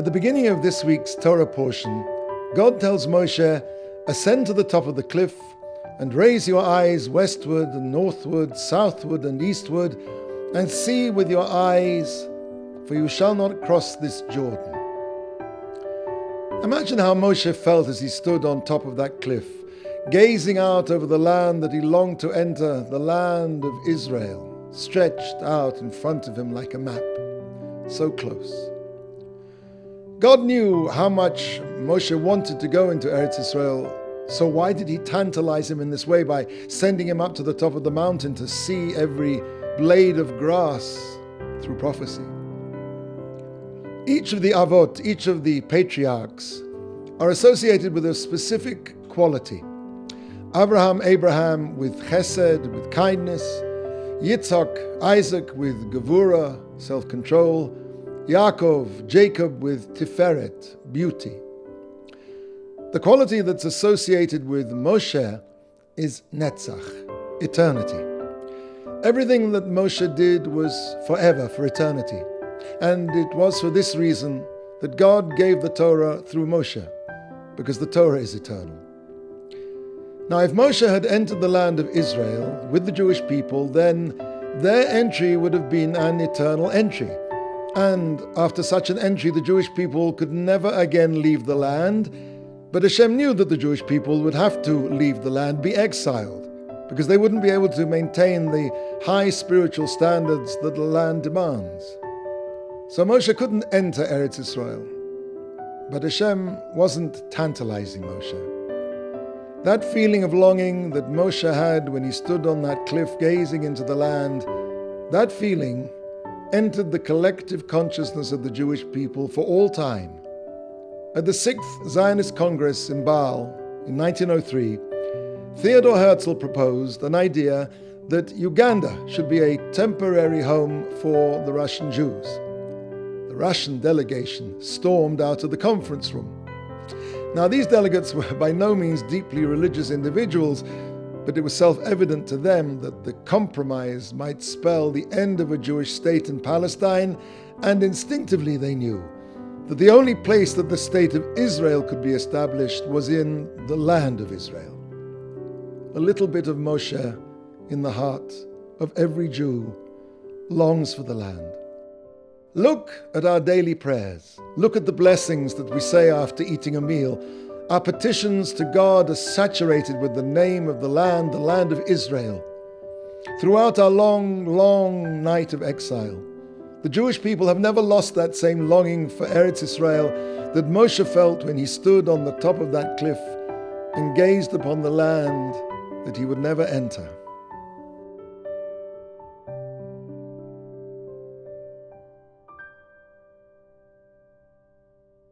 At the beginning of this week's Torah portion, God tells Moshe, "Ascend to the top of the cliff and raise your eyes westward and northward, southward and eastward, and see with your eyes, for you shall not cross this Jordan." Imagine how Moshe felt as he stood on top of that cliff, gazing out over the land that he longed to enter, the land of Israel, stretched out in front of him like a map, so close. God knew how much Moshe wanted to go into Eretz Israel, so why did he tantalize him in this way by sending him up to the top of the mountain to see every blade of grass through prophecy? Each of the Avot, each of the patriarchs, are associated with a specific quality. Abraham with chesed, with kindness; Yitzhak, Isaac with gevura, self-control; Yaakov, Jacob with tiferet, beauty. The quality that's associated with Moshe is netzach, eternity. Everything that Moshe did was forever, for eternity. And it was for this reason that God gave the Torah through Moshe, because the Torah is eternal. Now, if Moshe had entered the land of Israel with the Jewish people, then their entry would have been an eternal entry. And after such an entry, the Jewish people could never again leave the land. But Hashem knew that the Jewish people would have to leave the land, be exiled, because they wouldn't be able to maintain the high spiritual standards that the land demands. So Moshe couldn't enter Eretz Israel. But Hashem wasn't tantalizing Moshe. That feeling of longing that Moshe had when he stood on that cliff gazing into the land, that feeling entered the collective consciousness of the Jewish people for all time. At the 6th Zionist Congress in Baal in 1903, Theodor Herzl proposed an idea that Uganda should be a temporary home for the Russian Jews. The Russian delegation stormed out of the conference room. Now, these delegates were by no means deeply religious individuals, but it was self-evident to them that the compromise might spell the end of a Jewish state in Palestine, and instinctively they knew that the only place that the state of Israel could be established was in the land of Israel. A little bit of Moshe in the heart of every Jew longs for the land. Look at our daily prayers. Look at the blessings that we say after eating a meal. Our petitions to God are saturated with the name of the land of Israel. Throughout our long, long night of exile, the Jewish people have never lost that same longing for Eretz Israel that Moshe felt when he stood on the top of that cliff and gazed upon the land that he would never enter.